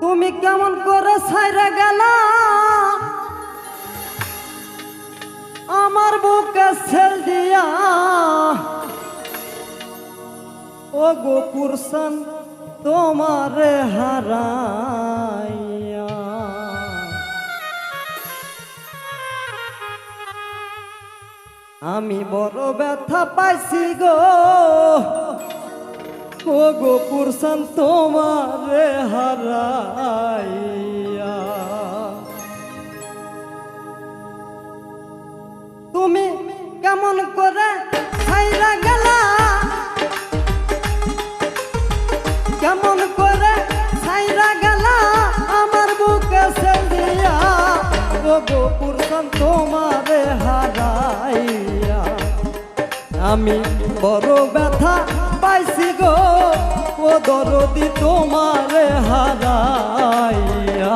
তুমি কেমন করে ছাইরা গেলা আমার বুকে ছেল দিয়া ও গোপুরসান তোমারে হারাইয়া আমি বড় ব্যথা পাইছি গো ও গোপুরসান তোমারে হারাইয়া তুমি কেমন করে ছাইরা গেলা কেমন করে ছাইরা গেলা আমার বুকে ছেল দিয়া ও গোপুরসান তোমারে হারাইয়া আমি বড় ব্যথা পাইছি গো ও দরদি তোমারে হারাইয়া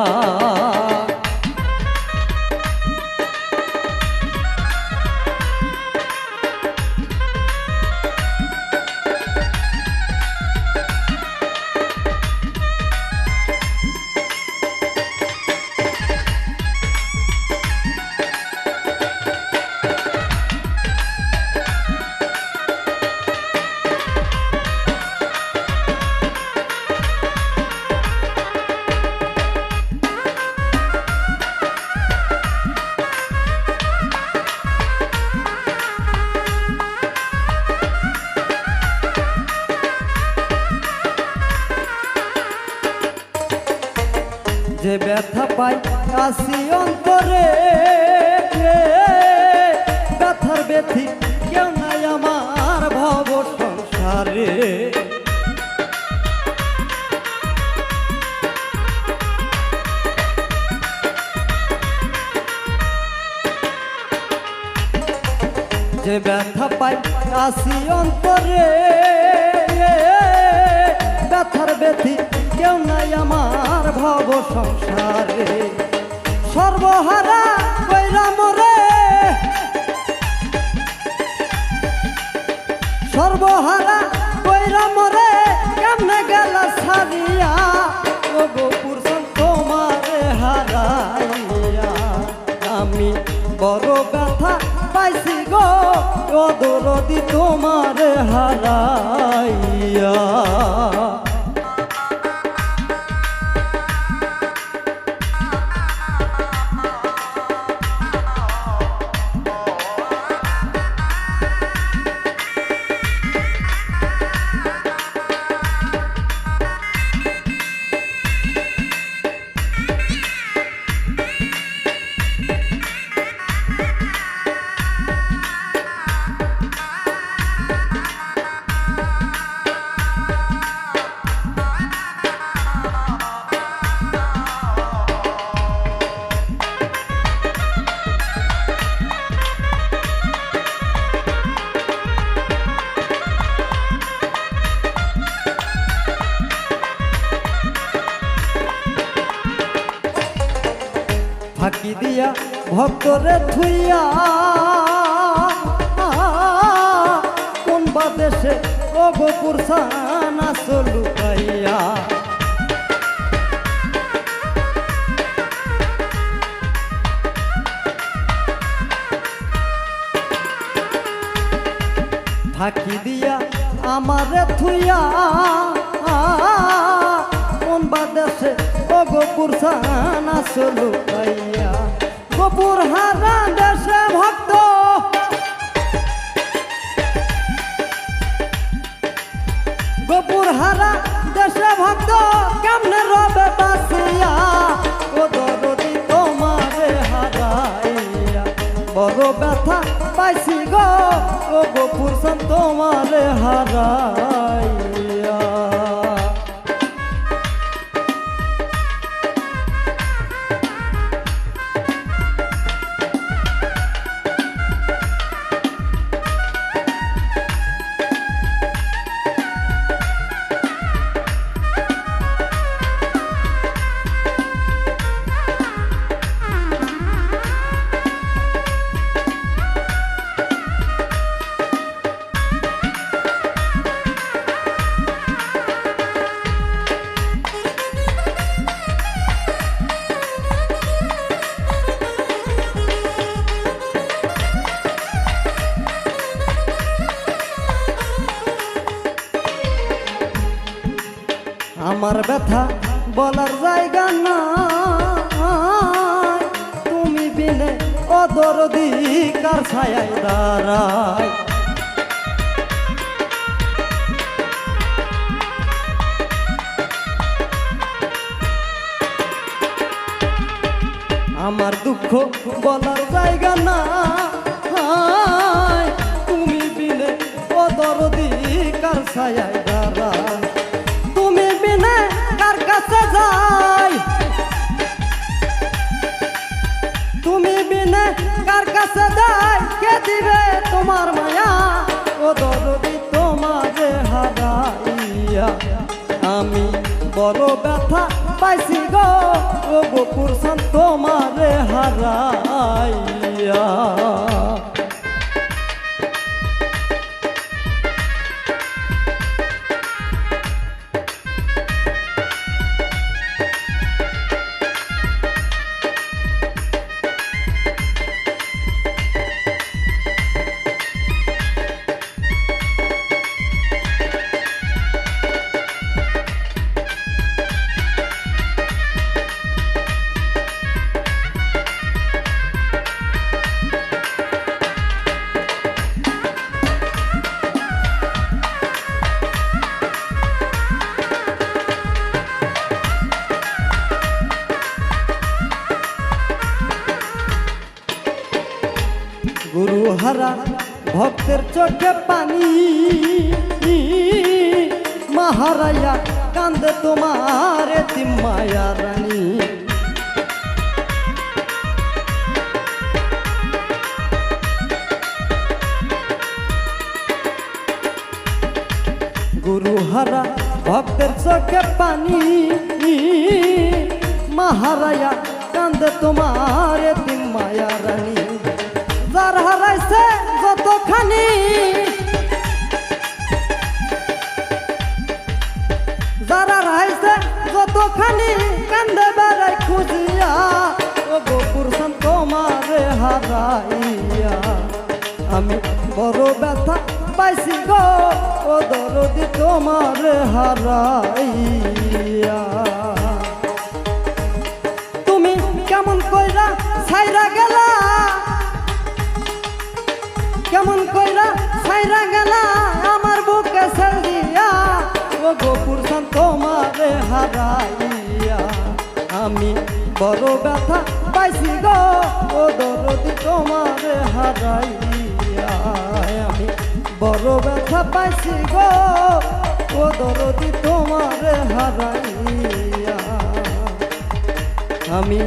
যে ব্যথা পাই আসি অন্তরে ব্যথার ব্যথি কেউ নাই আমার ভব সংসারে যে ব্যথা পাই আসি অন্তরে ব্যথার ব্যথি কেউ নাই আমার ভব সংসারে সর্বহারা কইরা মরে সর্বহারা কইরা মরে কেমনে গেল ছাড়িয়া ও গোপুরসান তোমারে হারাইয়া আমি বড় ব্যথা পাইছি গো ও দরদি তোমারে হারাইয়া ফাঁকি দিয়া ভক্তরে থুইয়া কোন বাদেশে ও গোপুরসান আসল লুকাইয়া ফাঁকি দিয়া আমারে থুইয়া কোন বাদেশে ও গোপুরসান আসল লুকাইয়া গোপুর হারা দেশে ভক্ত গোপুর হারা দেশে ভক্ত কেমনে রবে বাসিয়া ও দরদি তোমারে হারাইয়া বড় ব্যথা পাইছি গো ও গোপুরসান তোমারে হারাইয়া আমার ব্যথা বলার জায়গা না, তুমি বিনে অদরদি কার ছায়ায় দাঁড়ায়। আমার দুঃখ বলার জায়গা না, তুমি বিনে অদরদি কার ছায়ায় দাঁড়ায়। তুমি বিনে কার কাছে যাই, তুমি বিনে কার কাছে যাই, কে দিবে তোমার মায়া অদরদি তোমারে হারাইয়া। আমি বড় ব্যথা পাইছি গো ও গোপুর সান তোমারে হারাইয়া। গুরু হারা ভক্তের চোখে পানি, মাহারাইয়া কান্দে তোমার এতিম মায়া রানী। গুরু হারা ভক্তের চোখে পানি, মাহারাইয়া কান্দে তোমার এতিম মায়া রানী। যার হারাইছে যতখানি, যারা হারাইছে যতখানি, কান্দে বেড়াই খুঁজিয়া ও গোপুর সান তোমারে হারাইয়া। আমি বড় ব্যথা পাইছি গো ও দরদি তোমারে হারাইয়া। তুমি কেমন কইরা ছাইরা গেলা, কেমন কইরা ছাইরা গেলা আমার বুকে ছেড়ে দিয়া ও গোপুর সান তোমারে হারাইয়া। আমি বড় ব্যথা পাইছি গো ও দরদি তোমারে হারাইয়া। আমি বড় ব্যথা পাইছি গো ও দরদি তোমারে হারাইয়া। আমি